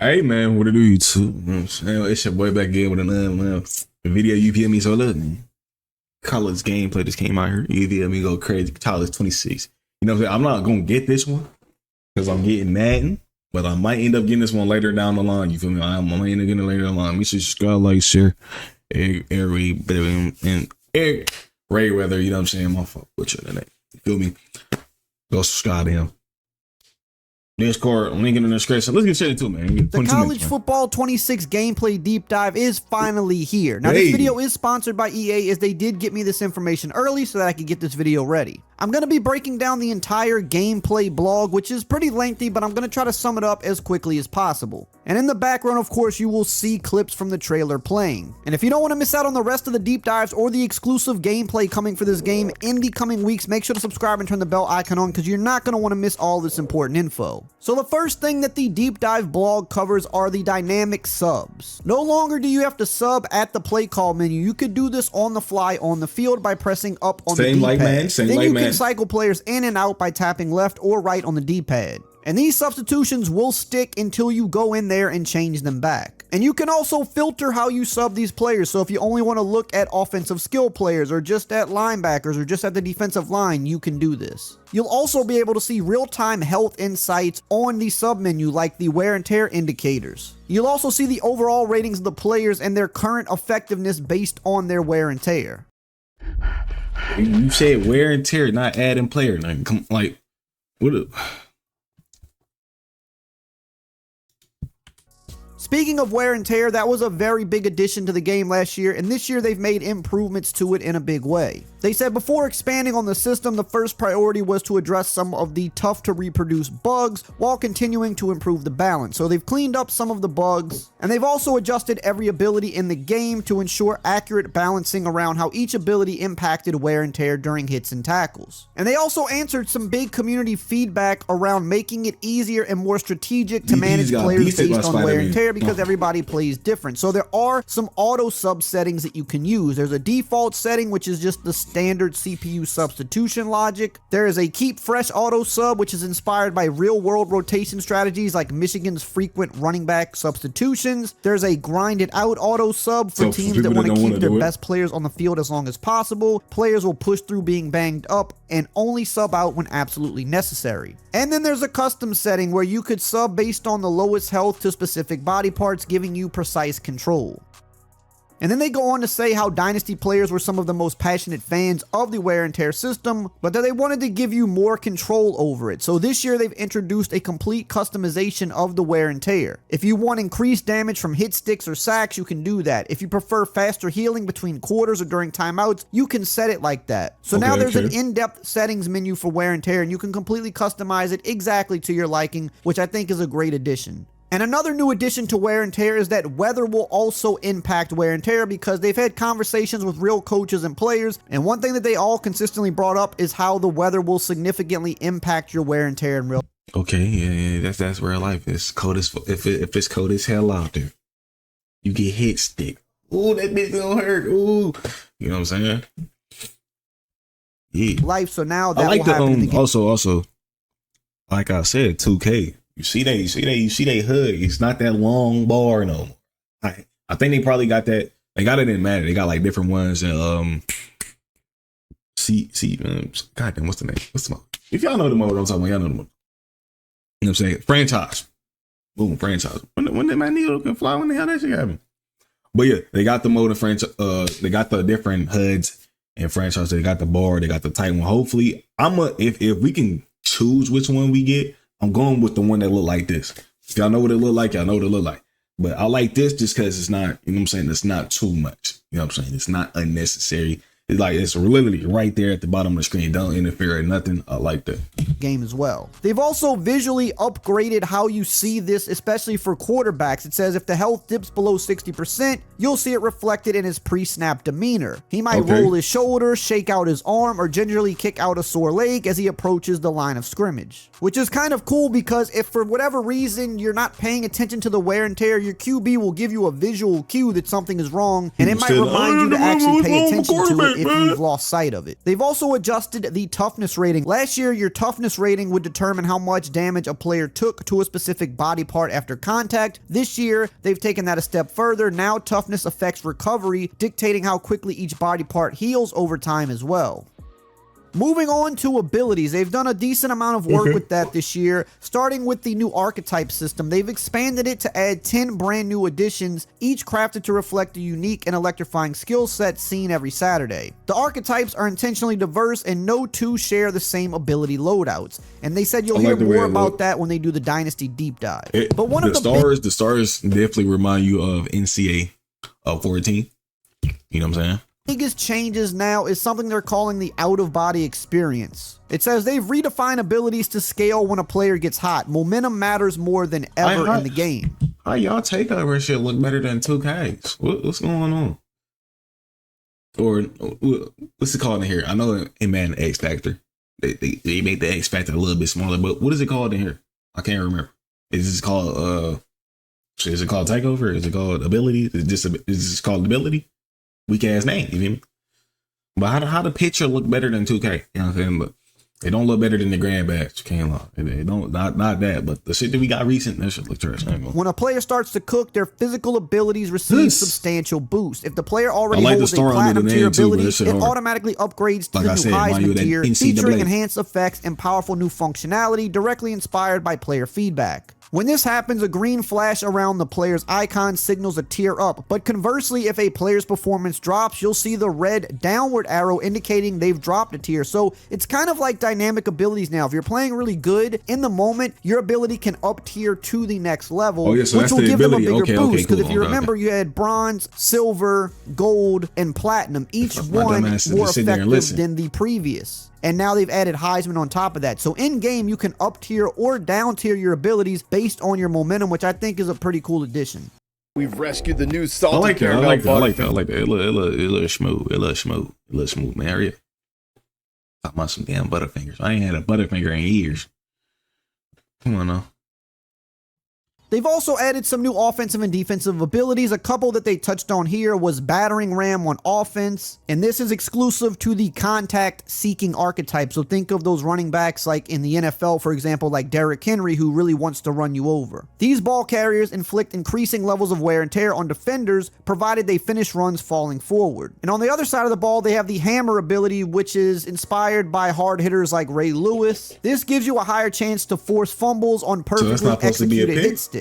Hey man, what it do you too? You know what I'm saying? It's your boy back again with another video. You feel me? So look, college gameplay just came out here. You feel me? Go crazy. College 26. You know what I'm saying? I'm not gonna get this one because I'm getting Madden, but I might end up getting this one later down the line. You feel me? I might end up getting it later down the line. Make sure you subscribe, like, share, and rayweather. You know what I'm saying? My fault. Butcher that. You feel me? Go subscribe to him. Discord, link in the description. Let's get straight into it, man. The College Football 26 gameplay deep dive is finally here. Now, this video is sponsored by EA, as they did get me this information early so that I could get this video ready. I'm going to be breaking down the entire gameplay blog, which is pretty lengthy, but I'm going to try to sum it up as quickly as possible. And in the background, of course, you will see clips from the trailer playing. And if you don't want to miss out on the rest of the deep dives or the exclusive gameplay coming for this game in the coming weeks, make sure to subscribe and turn the bell icon on because you're not going to want to miss all this important info. So the first thing that the deep dive blog covers are the dynamic subs. No longer do you have to sub at the play call menu. You could do this on the fly on the field by pressing up on the D-pad. Then you can cycle players in and out by tapping left or right on the D-pad. And these substitutions will stick until you go in there and change them back. And you can also filter how you sub these players. So if you only want to look at offensive skill players or just at linebackers or just at the defensive line, you can do this. You'll also be able to see real-time health insights on the sub menu, like the wear and tear indicators. You'll also see the overall ratings of the players and their current effectiveness based on their wear and tear. You said wear and tear, not adding player. Like what? Speaking of wear and tear, that was a very big addition to the game last year, and this year they've made improvements to it in a big way. They said before expanding on the system, the first priority was to address some of the tough to reproduce bugs while continuing to improve the balance. So they've cleaned up some of the bugs, and they've also adjusted every ability in the game to ensure accurate balancing around how each ability impacted wear and tear during hits and tackles. And they also answered some big community feedback around making it easier and more strategic to manage players based on wear and tear, because everybody plays different. So there are some auto sub settings that you can use. There's a default setting, which is just the standard CPU substitution logic. There is a keep fresh auto sub, which is inspired by real world rotation strategies like Michigan's frequent running back substitutions. There's a grind it out auto sub for teams that want to keep their best players on the field as long as possible. Players will push through being banged up and only sub out when absolutely necessary. And then there's a custom setting where you could sub based on the lowest health to specific body parts, giving you precise control. And then they go on to say how Dynasty players were some of the most passionate fans of the wear and tear system, but that they wanted to give you more control over it. So this year they've introduced a complete customization of the wear and tear. If you want increased damage from hit sticks or sacks, you can do that. If you prefer faster healing between quarters or during timeouts, you can set it like that. So now there's an in-depth settings menu for wear and tear, and you can completely customize it exactly to your liking, which I think is a great addition. And another new addition to wear and tear is that weather will also impact wear and tear, because they've had conversations with real coaches and players, and one thing that they all consistently brought up is how the weather will significantly impact your wear and tear in real. Okay, yeah, that's real life. It's cold as if it's cold as hell out there, you get hit stick. Ooh, that bitch gonna hurt. Ooh, you know what I'm saying? Yeah. Life. So now that I like will happen in the game. Also, like I said, 2K. You see they HUD. It's not that long bar no more. I think they probably got that. They got it in Madden. They got like different ones and goddamn, what's the name? What's the mode? If y'all know the mode I'm talking about, y'all know the mode. You know what I'm saying? Franchise. Boom, franchise. When did my needle can fly? When the hell that shit happen? But yeah, they got the mode of franchise. They got the different HUDs and franchise. They got the bar. They got the tight one. Hopefully, if we can choose which one we get, I'm going with the one that look like this. If y'all know what it look like, y'all know what it look like. But I like this just because it's not, you know what I'm saying? It's not too much. You know what I'm saying? It's not unnecessary. It's like, it's literally right there at the bottom of the screen. Don't interfere with nothing. I like that. Game as well. They've also visually upgraded how you see this, especially for quarterbacks. It says if the health dips below 60%, you'll see it reflected in his pre-snap demeanor. He might roll his shoulder, shake out his arm, or gingerly kick out a sore leg as he approaches the line of scrimmage. Which is kind of cool, because if for whatever reason you're not paying attention to the wear and tear, your QB will give you a visual cue that something is wrong, and it might remind you to actually pay attention to it if you've lost sight of it. They've also adjusted the toughness rating. Last year, your toughness rating would determine how much damage a player took to a specific body part after contact. This year, they've taken that a step further. Now toughness affects recovery, dictating how quickly each body part heals over time as well. Moving on to abilities, they've done a decent amount of work with that this year, starting with the new archetype system. They've expanded it to add 10 brand new additions, each crafted to reflect a unique and electrifying skill set seen every Saturday. The archetypes are intentionally diverse and no two share the same ability loadouts, and they said you'll hear more about that when they do the Dynasty deep dive. But one of the stars definitely remind you of NCAA 14. You know what I'm saying? Biggest changes now is something they're calling the out-of-body experience. It says they've redefined abilities to scale when a player gets hot. Momentum matters more than ever in the game. How y'all takeover shit look better than 2Ks? What's going on? Or what's it called in here? I know in Madden X Factor, they made the X Factor a little bit smaller, but what is it called in here? I can't remember. Is it called takeover? Is it called ability? Is this called ability? Weak ass name, you feel me? But how the picture look better than 2K? You know what I'm saying? But they don't look better than the grand badge. Can't lie. They don't, not that, but the shit that we got recent, that shit look trash. When a player starts to cook, their physical abilities receive substantial boost. If the player already holds a platinum tier ability, it automatically upgrades to the new Heisman tier, featuring enhanced effects and powerful new functionality directly inspired by player feedback. When this happens, a green flash around the player's icon signals a tier up, but conversely, if a player's performance drops, you'll see the red downward arrow indicating they've dropped a tier. So it's kind of like dynamic abilities now. If you're playing really good, in the moment, your ability can up tier to the next level, which will give them a bigger boost. Because if you remember, you had bronze, silver, gold, and platinum, each one more effective than the previous. And now they've added Heisman on top of that. So in game, you can up tier or down tier your abilities based on your momentum, which I think is a pretty cool addition. We've rescued the new salty I like that. caramel I like that. It look smooth, man. Talking about some damn Butterfingers. I ain't had a Butterfinger in years. Come on now. They've also added some new offensive and defensive abilities. A couple that they touched on here was Battering Ram on offense, and this is exclusive to the contact-seeking archetype. So think of those running backs like in the NFL, for example, like Derrick Henry, who really wants to run you over. These ball carriers inflict increasing levels of wear and tear on defenders, provided they finish runs falling forward. And on the other side of the ball, they have the Hammer ability, which is inspired by hard hitters like Ray Lewis. This gives you a higher chance to force fumbles on perfectly executed hit sticks.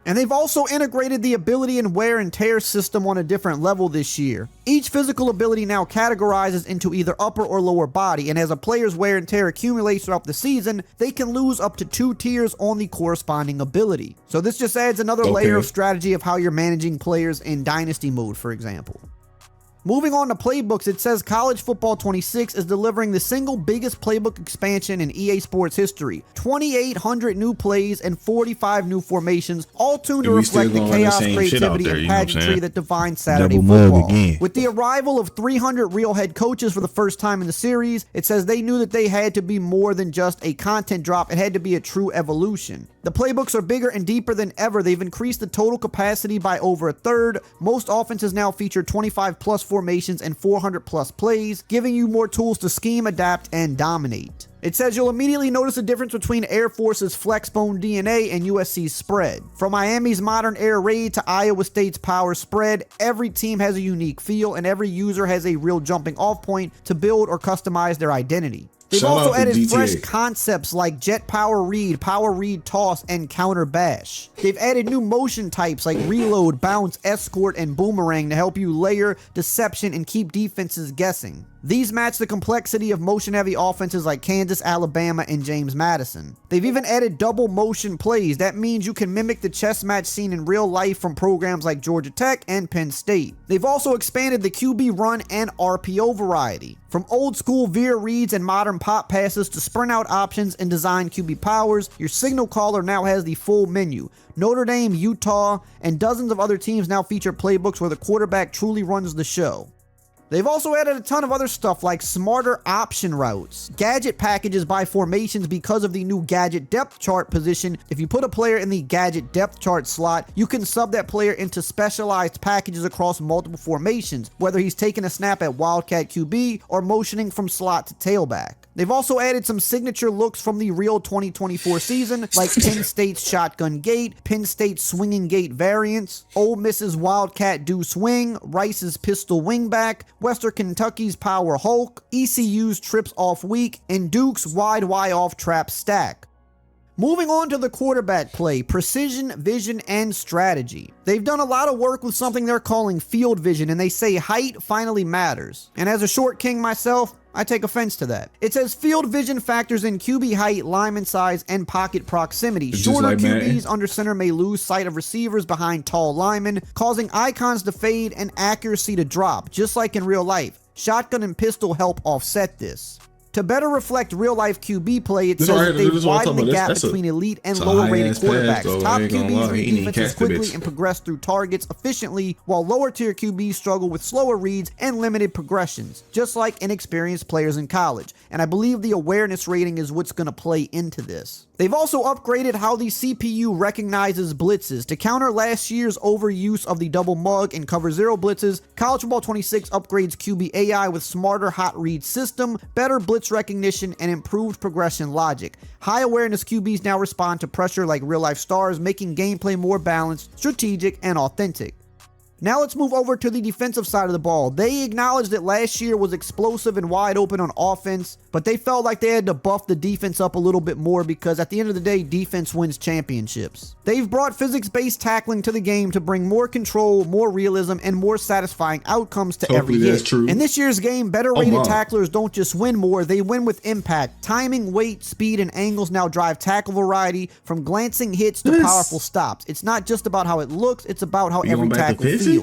And they've also integrated the ability and wear and tear system on a different level this year. Each physical ability now categorizes into either upper or lower body, and as a player's wear and tear accumulates throughout the season, they can lose up to 2 tiers on the corresponding ability. So this just adds another layer of strategy of how you're managing players in Dynasty mode, for example. Moving on to playbooks, it says College Football 26 is delivering the single biggest playbook expansion in EA Sports history. 2,800 new plays and 45 new formations, all tuned to reflect the chaos, creativity, and pageantry that defines Saturday football. With the arrival of 300 real head coaches for the first time in the series, it says they knew that they had to be more than just a content drop. It had to be a true evolution. The playbooks are bigger and deeper than ever. They've increased the total capacity by over a third. Most offenses now feature 25 plus formations and 400 plus plays, giving you more tools to scheme, adapt, and dominate. It says you'll immediately notice a difference between Air Force's Flexbone DNA and USC's spread. From Miami's modern air raid to Iowa State's power spread, every team has a unique feel and every user has a real jumping off point to build or customize their identity. They've also added fresh concepts like Jet Power Read Toss, and Counter Bash. They've added new motion types like Reload, Bounce, Escort, and Boomerang to help you layer, deception, and keep defenses guessing. These match the complexity of motion-heavy offenses like Kansas, Alabama, and James Madison. They've even added double motion plays. That means you can mimic the chess match seen in real life from programs like Georgia Tech and Penn State. They've also expanded the QB run and RPO variety. From old school veer reads and modern pop passes to sprint out options and design QB powers, your signal caller now has the full menu. Notre Dame, Utah, and dozens of other teams now feature playbooks where the quarterback truly runs the show. They've also added a ton of other stuff like smarter option routes, gadget packages by formations because of the new gadget depth chart position. If you put a player in the gadget depth chart slot, you can sub that player into specialized packages across multiple formations, whether he's taking a snap at Wildcat QB or motioning from slot to tailback. They've also added some signature looks from the real 2024 season, like Penn State's shotgun gate, Penn State's swinging gate variants, Ole Miss's Wildcat do swing, Rice's pistol wingback, Western Kentucky's power Hulk, ECU's trips off weak, and Duke's wide Y off trap stack. Moving on to the quarterback play, precision, vision, and strategy. They've done a lot of work with something they're calling field vision, and they say height finally matters. And as a short king myself, I take offense to that. It says field vision factors in QB height, lineman size, and pocket proximity. Shorter like QBs under center may lose sight of receivers behind tall linemen, causing icons to fade and accuracy to drop, just like in real life. Shotgun and pistol help offset this. To better reflect real-life QB play, it says that they've widened the gap between elite and lower-rated quarterbacks. Top QBs read defenses quickly and progress through targets efficiently, while lower-tier QBs struggle with slower reads and limited progressions, just like inexperienced players in college. And I believe the awareness rating is what's going to play into this. They've also upgraded how the CPU recognizes blitzes. To counter last year's overuse of the double mug and cover zero blitzes, College Football 26 upgrades QB AI with smarter hot read system, better blitz recognition, and improved progression logic. High awareness QBs now respond to pressure like real life stars, making gameplay more balanced, strategic, and authentic. Now let's move over to the defensive side of the ball. They acknowledged that last year was explosive and wide open on offense, but they felt like they had to buff the defense up a little bit more because at the end of the day, defense wins championships. They've brought physics-based tackling to the game to bring more control, more realism, and more satisfying outcomes to every hit. True. In this year's game, better-rated tacklers don't just win more, they win with impact. Timing, weight, speed, and angles now drive tackle variety from glancing hits to powerful stops. It's not just about how it looks, it's about how every tackle feels.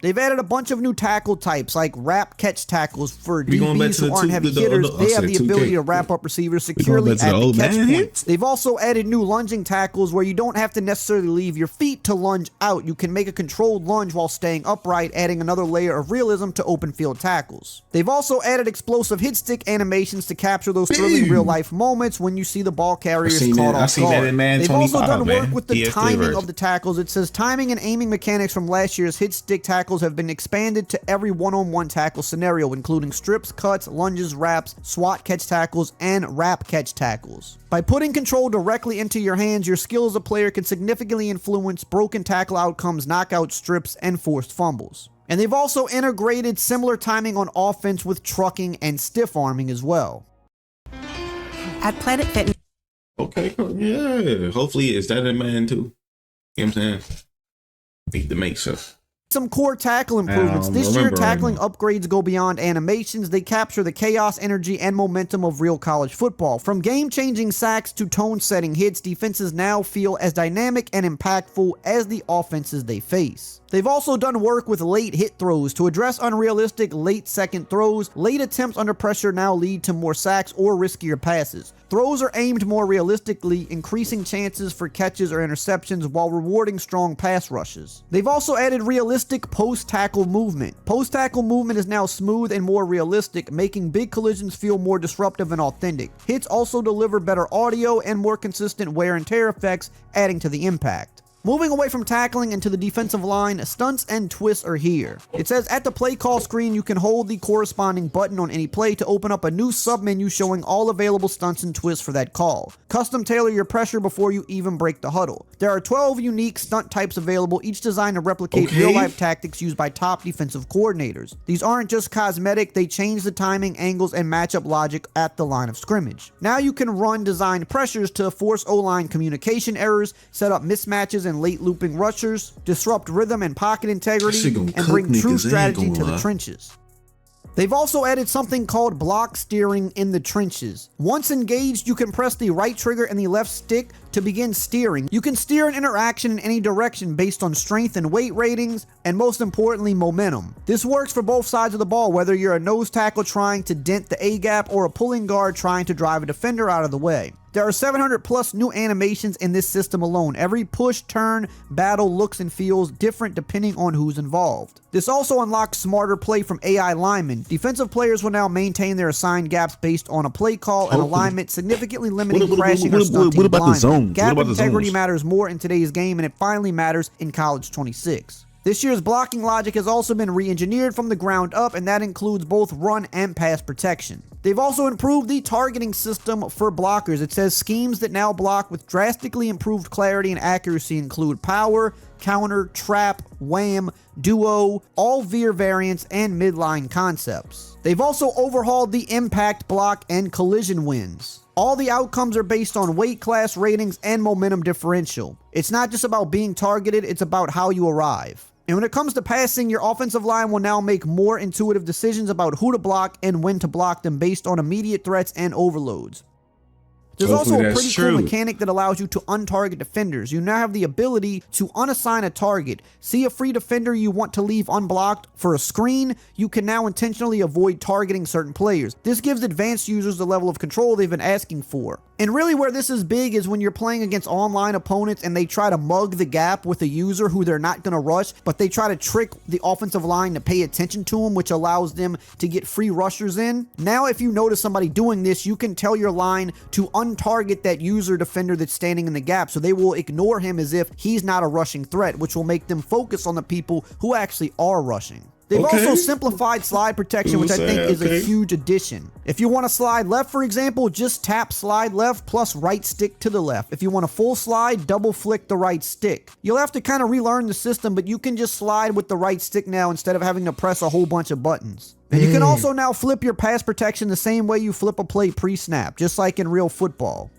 They've added a bunch of new tackle types like wrap catch tackles for DBs who aren't heavy hitters. They have the ability to wrap up receivers securely at the catch point. They've also added new lunging tackles where you don't have to necessarily leave your feet to lunge out. You can make a controlled lunge while staying upright, adding another layer of realism to open field tackles. They've also added explosive hit stick animations to capture those thrilling real life moments when you see the ball carriers caught off guard. They've also done work with the timing of the tackles. It says timing and aiming mechanics from last year's hit stick tackles have been expanded to every one-on-one tackle scenario, including strips, cuts, lunges, wraps, swat catch tackles, and wrap catch tackles. By putting control directly into your hands, your skill as a player can significantly influence broken tackle outcomes, knockout strips, and forced fumbles. And they've also integrated similar timing on offense with trucking and stiff arming as well. At Planet Fitness. Okay, cool. Yeah. Hopefully it's that in man too. You know what I'm saying? Need to make sure. Some core tackle improvements. This year, tackling upgrades go beyond animations. They capture the chaos, energy, and momentum of real college football. From game-changing sacks to tone-setting hits, defenses now feel as dynamic and impactful as the offenses they face. They've also done work with late hit throws to address unrealistic late second throws. Late attempts under pressure now lead to more sacks or riskier passes. Throws are aimed more realistically, increasing chances for catches or interceptions while rewarding strong pass rushes. They've also added realistic post-tackle movement. Post-tackle movement is now smooth and more realistic, making big collisions feel more disruptive and authentic. Hits also deliver better audio and more consistent wear and tear effects, adding to the impact. Moving away from tackling into the defensive line, stunts and twists are here. It says at the play call screen, you can hold the corresponding button on any play to open up a new submenu showing all available stunts and twists for that call. Custom tailor your pressure before you even break the huddle. There are 12 unique stunt types available, each designed to replicate real-life tactics used by top defensive coordinators. These aren't just cosmetic, they change the timing, angles, and matchup logic at the line of scrimmage. Now you can run designed pressures to force O-line communication errors, set up mismatches and late looping rushers, disrupt rhythm and pocket integrity, and bring true strategy to the trenches. They've also added something called block steering in the trenches. Once engaged, you can press the right trigger and the left stick to begin steering. You can steer an interaction in any direction based on strength and weight ratings, and most importantly, momentum. This works for both sides of the ball, whether you're a nose tackle trying to dent the A-gap or a pulling guard trying to drive a defender out of the way. There are 700 plus new animations in this system alone. Every push, turn, battle looks and feels different depending on who's involved. This also unlocks smarter play from AI linemen. Defensive players will now maintain their assigned gaps based on a play call and alignment, significantly limiting crashing or stunting what about the linemen. zones? Gap What about the integrity zones? matters more in today's game, and it finally matters in College 26. This year's blocking logic has also been re-engineered from the ground up, and that includes both run and pass protection. They've also improved the targeting system for blockers. It says schemes that now block with drastically improved clarity and accuracy include power, counter, trap, wham, duo, all veer variants, and midline concepts. They've also overhauled the impact block and collision wins. All the outcomes are based on weight class ratings and momentum differential. It's not just about being targeted, it's about how you arrive. And when it comes to passing, your offensive line will now make more intuitive decisions about who to block and when to block them based on immediate threats and overloads. There's Hopefully also a that's pretty true. cool mechanic that allows you to untarget defenders. You now have the ability to unassign a target. See a free defender you want to leave unblocked for a screen, you can now intentionally avoid targeting certain players. This gives advanced users the level of control they've been asking for. And really where this is big is when you're playing against online opponents and they try to mug the gap with a user who they're not going to rush, but they try to trick the offensive line to pay attention to them, which allows them to get free rushers in. Now, if you notice somebody doing this, you can tell your line to untarget that user defender that's standing in the gap, so they will ignore him as if he's not a rushing threat, which will make them focus on the people who actually are rushing. They've also simplified slide protection, which I think is a huge addition. If you want to slide left, for example, just tap slide left plus right stick to the left. If you want a full slide, double flick the right stick. You'll have to kind of relearn the system, but you can just slide with the right stick now instead of having to press a whole bunch of buttons. And you can also now flip your pass protection the same way you flip a play pre-snap, just like in real football.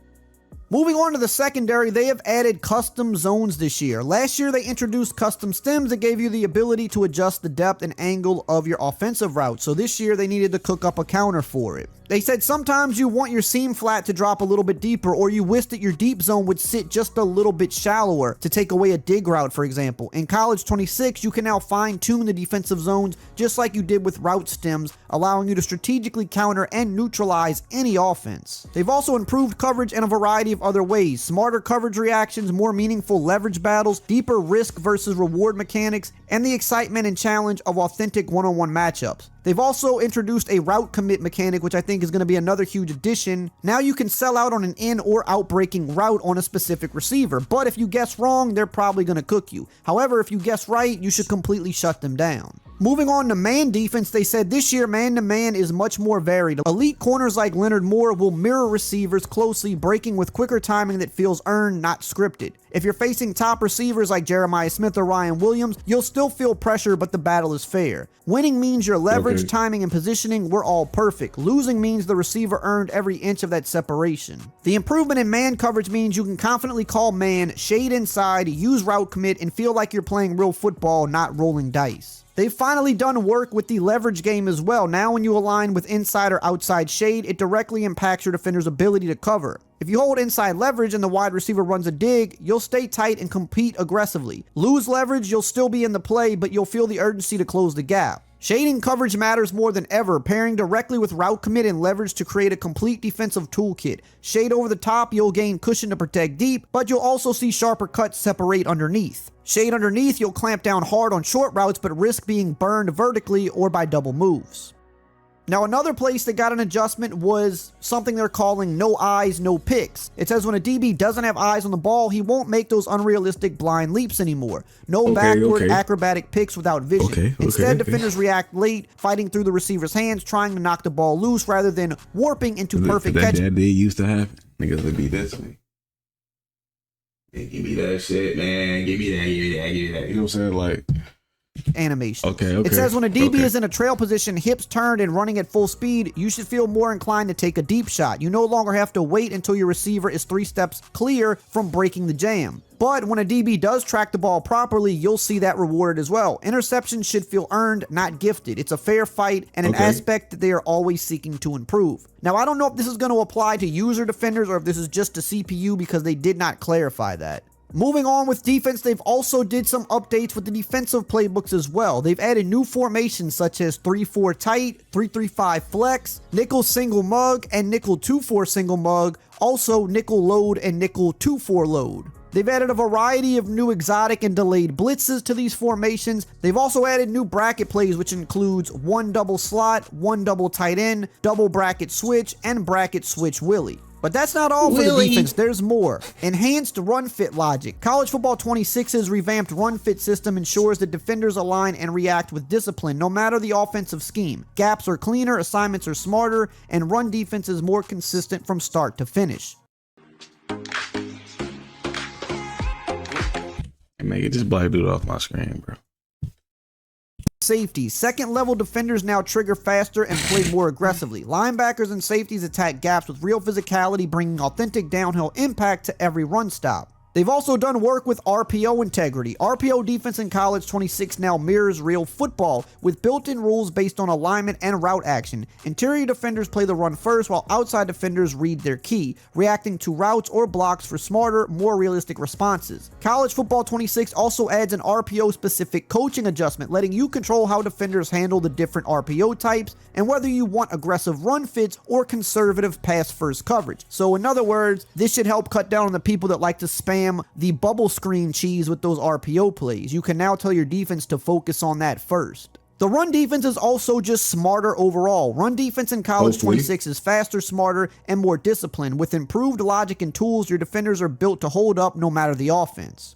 Moving on to the secondary, they have added custom zones this year. Last year, they introduced custom stems that gave you the ability to adjust the depth and angle of your offensive route. So this year, they needed to cook up a counter for it. They said sometimes you want your seam flat to drop a little bit deeper, or you wish that your deep zone would sit just a little bit shallower to take away a dig route, for example. In College 26, you can now fine-tune the defensive zones just like you did with route stems, allowing you to strategically counter and neutralize any offense. They've also improved coverage in a variety of other ways. Smarter coverage reactions, more meaningful leverage battles, deeper risk versus reward mechanics, and the excitement and challenge of authentic one-on-one matchups. They've also introduced a route commit mechanic, which I think is going to be another huge addition. Now you can sell out on an in or out-breaking route on a specific receiver, but if you guess wrong, they're probably going to cook you. However, if you guess right, you should completely shut them down. Moving on to man defense, they said this year man-to-man is much more varied. Elite corners like Leonard Moore will mirror receivers closely, breaking with quicker timing that feels earned, not scripted. If you're facing top receivers like Jeremiah Smith or Ryan Williams, you'll still feel pressure, but the battle is fair. Winning means your leverage, timing, and positioning were all perfect. Losing means the receiver earned every inch of that separation. The improvement in man coverage means you can confidently call man, shade inside, use route commit, and feel like you're playing real football, not rolling dice. They've finally done work with the leverage game as well. Now when you align with inside or outside shade, it directly impacts your defender's ability to cover. If you hold inside leverage and the wide receiver runs a dig, you'll stay tight and compete aggressively. Lose leverage, you'll still be in the play, but you'll feel the urgency to close the gap. Shading coverage matters more than ever, pairing directly with route commit and leverage to create a complete defensive toolkit. Shade over the top, you'll gain cushion to protect deep, but you'll also see sharper cuts separate underneath. Shade underneath, you'll clamp down hard on short routes, but risk being burned vertically or by double moves. Now, another place that got an adjustment was something they're calling no eyes, no picks. It says when a DB doesn't have eyes on the ball, he won't make those unrealistic blind leaps anymore. No backward acrobatic picks without vision. Instead, defenders react late, fighting through the receiver's hands, trying to knock the ball loose rather than warping into perfect catch. That did used to happen. Niggas would be this way. Hey, give me that shit, man. Give me that, give me that, give me that. You know what I'm saying? Like, animation. Okay. It says when a DB is in a trail position, hips turned and running at full speed, you should feel more inclined to take a deep shot. You no longer have to wait until your receiver is 3 steps clear from breaking the jam. But when a DB does track the ball properly, you'll see that rewarded as well. Interceptions should feel earned, not gifted. It's a fair fight and an aspect that they are always seeking to improve. Now, I don't know if this is going to apply to user defenders or if this is just to CPU because they did not clarify that. Moving on with defense, they've also did some updates with the defensive playbooks as well. They've added new formations such as 3-4 tight, 3-3-5 flex, nickel single mug, and nickel 2-4 single mug, also nickel load and nickel 2-4 load. They've added a variety of new exotic and delayed blitzes to these formations. They've also added new bracket plays, which includes 1 double slot, 1 double tight end, double bracket switch, and bracket switch Willie. But that's not all for the defense, there's more. Enhanced run fit logic. College Football 26's revamped run fit system ensures that defenders align and react with discipline no matter the offensive scheme. Gaps are cleaner, assignments are smarter, and run defense is more consistent from start to finish. Hey man, get this black dude off my screen, bro. Safety. Second level defenders now trigger faster and play more aggressively. Linebackers and safeties attack gaps with real physicality, bringing authentic downhill impact to every run stop. They've also done work with RPO integrity. RPO defense in College 26 now mirrors real football with built-in rules based on alignment and route action. Interior defenders play the run first while outside defenders read their key, reacting to routes or blocks for smarter, more realistic responses. College Football 26 also adds an RPO-specific coaching adjustment, letting you control how defenders handle the different RPO types and whether you want aggressive run fits or conservative pass-first coverage. So in other words, this should help cut down on the people that like to spam the bubble screen cheese with those RPO plays. You can now tell your defense to focus on that first. The run defense is also just smarter overall. Run defense in College 26 is faster, smarter, and more disciplined. With improved logic and tools, your defenders are built to hold up no matter the offense.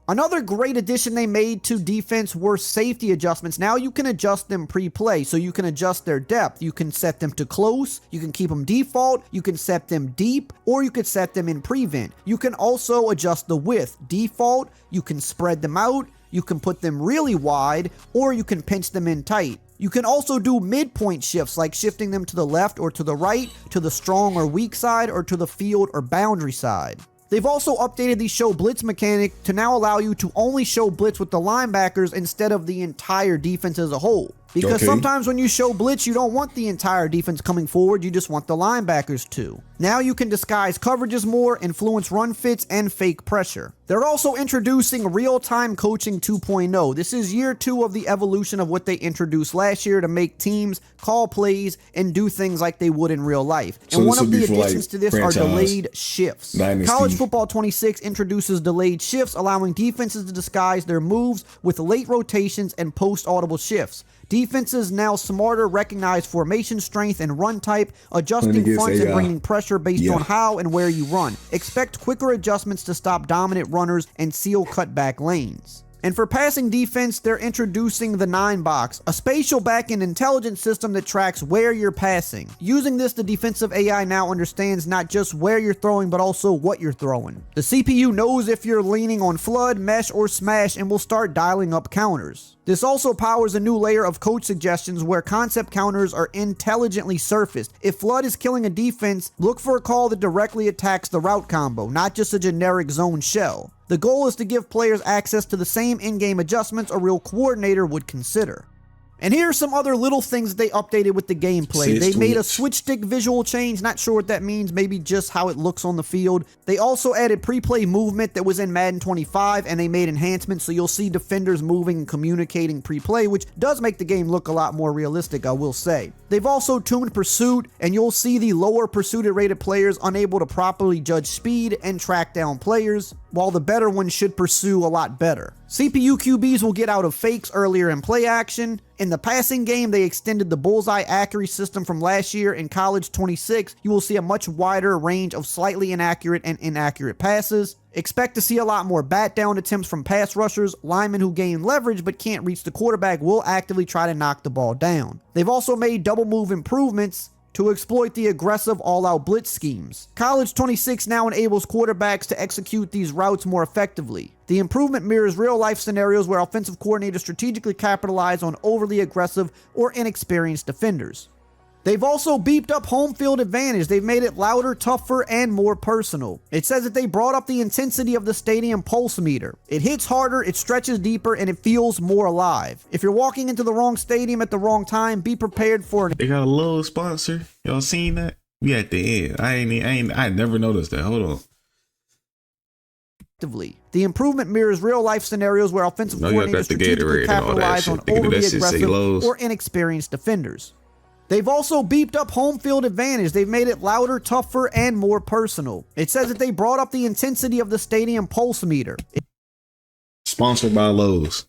Another great addition they made to defense were safety adjustments. Now you can adjust them pre-play, so you can adjust their depth. You can set them to close, you can keep them default, you can set them deep, or you could set them in prevent. You can also adjust the width. Default, you can spread them out, you can put them really wide, or you can pinch them in tight. You can also do midpoint shifts, like shifting them to the left or to the right, to the strong or weak side, or to the field or boundary side. They've also updated the show blitz mechanic to now allow you to only show blitz with the linebackers instead of the entire defense as a whole. Because sometimes when you show blitz, you don't want the entire defense coming forward, you just want the linebackers to. Now you can disguise coverages more, influence run fits, and fake pressure. They're also introducing real-time coaching 2.0. This is year 2 of the evolution of what they introduced last year to make teams call plays and do things like they would in real life. And one of the additions to this are delayed shifts. College Football 26 introduces delayed shifts, allowing defenses to disguise their moves with late rotations and post-audible shifts. Defenses now smarter recognize formation strength and run type, adjusting fronts and bringing pressure based on how and where you run. Expect quicker adjustments to stop dominant runners and seal cutback lanes. And for passing defense, they're introducing the 9-box, a spatial back-end intelligence system that tracks where you're passing. Using this, the defensive AI now understands not just where you're throwing, but also what you're throwing. The CPU knows if you're leaning on flood, mesh, or smash and will start dialing up counters. This also powers a new layer of coach suggestions where concept counters are intelligently surfaced. If flood is killing a defense, look for a call that directly attacks the route combo, not just a generic zone shell. The goal is to give players access to the same in-game adjustments a real coordinator would consider. And here are some other little things that they updated with the gameplay. They made a switch stick visual change, not sure what that means, maybe just how it looks on the field. They also added pre-play movement that was in Madden 25, and they made enhancements so you'll see defenders moving and communicating pre-play, which does make the game look a lot more realistic, I will say. They've also tuned pursuit, and you'll see the lower pursuit rated players unable to properly judge speed and track down players, while the better ones should pursue a lot better. CPU QBs will get out of fakes earlier in play action. In the passing game, they extended the bullseye accuracy system from last year. In College 26, you will see a much wider range of slightly inaccurate and inaccurate passes. Expect to see a lot more bat down attempts from pass rushers. Linemen who gain leverage but can't reach the quarterback will actively try to knock the ball down. They've also made double move improvements to exploit the aggressive all-out blitz schemes. College 26 now enables quarterbacks to execute these routes more effectively. The improvement mirrors real-life scenarios where offensive coordinators strategically capitalize on overly aggressive or inexperienced defenders. They've also beefed up home field advantage. They've made it louder, tougher, and more personal. It says that they brought up the intensity of the stadium pulse meter. It hits harder, it stretches deeper, and it feels more alive. If you're walking into the wrong stadium at the wrong time, be prepared for it. They got a little sponsor. Y'all seen that? We at the end. I never noticed that. Hold on. The improvement mirrors real-life scenarios where offensive No, y'all coordinators got the strategically Gatorade and all that capitalize shit. on Nigga, overly that shit say aggressive Lowe's. or inexperienced defenders. They've also beefed up home field advantage. They've made it louder, tougher, and more personal. It says that they brought up the intensity of the stadium pulse meter. Sponsored by Lowe's.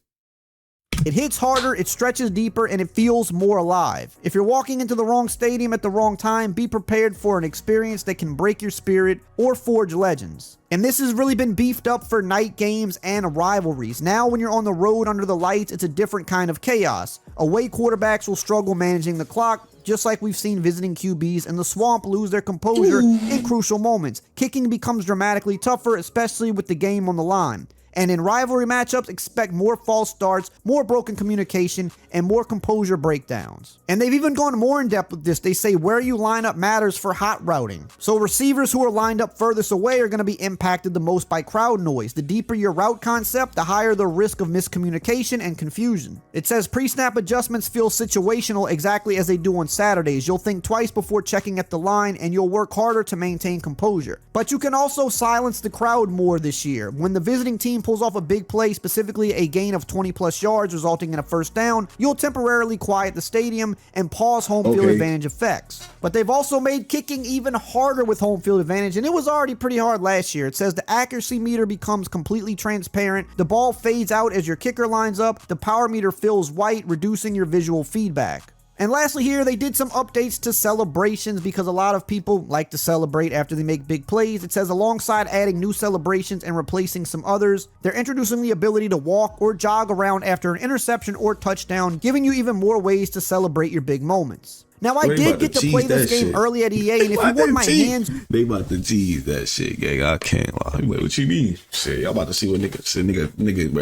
It hits harder, it stretches deeper, and it feels more alive. If you're walking into the wrong stadium at the wrong time, be prepared for an experience that can break your spirit or forge legends. And this has really been beefed up for night games and rivalries. Now when you're on the road under the lights, it's a different kind of chaos. Away quarterbacks will struggle managing the clock, just like we've seen visiting QBs in the swamp lose their composure in crucial moments. Kicking becomes dramatically tougher, especially with the game on the line. And in rivalry matchups, expect more false starts, more broken communication, and more composure breakdowns. And they've even gone more in depth with this. They say where you line up matters for hot routing. So receivers who are lined up furthest away are going to be impacted the most by crowd noise. The deeper your route concept, the higher the risk of miscommunication and confusion. It says pre-snap adjustments feel situational exactly as they do on Saturdays. You'll think twice before checking at the line, and you'll work harder to maintain composure. But you can also silence the crowd more this year. When the visiting team pulls off a big play, specifically a gain of 20 plus yards resulting in a first down, you'll temporarily quiet the stadium and pause home field advantage effects. But they've also made kicking even harder with home field advantage, and it was already pretty hard last year. It says the accuracy meter becomes completely transparent, the ball fades out as your kicker lines up, the power meter fills white, reducing your visual feedback. And lastly here, they did some updates to celebrations because a lot of people like to celebrate after they make big plays. It says alongside adding new celebrations and replacing some others, they're introducing the ability to walk or jog around after an interception or touchdown, giving you even more ways to celebrate your big moments. Now, I did get to play this game early at EA, and if you want my hands... They about to tease that shit, gang. I can't lie. Like, what you mean? Shit, y'all about to see what nigga,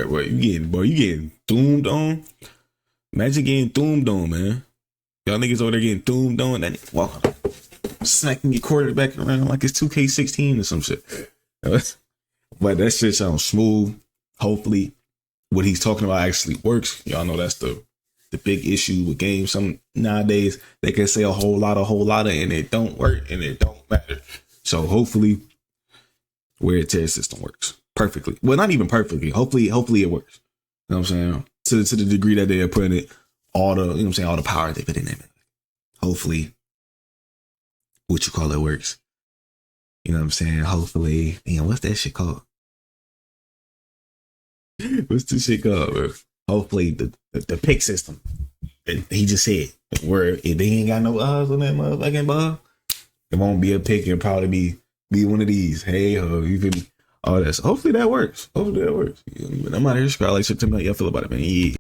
bro, you getting doomed on? Imagine getting doomed on, man. Y'all niggas over there getting doomed on that nigga walking, smacking your quarterback around like it's 2K16 or some shit. But that shit sounds smooth. Hopefully, what he's talking about actually works. Y'all know that's the big issue with games. Some nowadays they can say a whole lot, and it don't work, and it don't matter. So hopefully, wear tear system works perfectly. Well, not even perfectly. Hopefully it works. You know what I'm saying? To the degree that they are putting it. All the, you know what I'm saying, all the power they put in there. Hopefully, it works. You know what I'm saying? Hopefully, what's that shit called? What's this shit called, bro? Hopefully, the pick system. He just said, where if they ain't got no odds on that motherfucking ball, it won't be a pick. It'll probably be one of these. Hey, you feel me? All that. So hopefully that works. I'm out here scrolling like shit to me. Y'all feel about it, man? Yeah.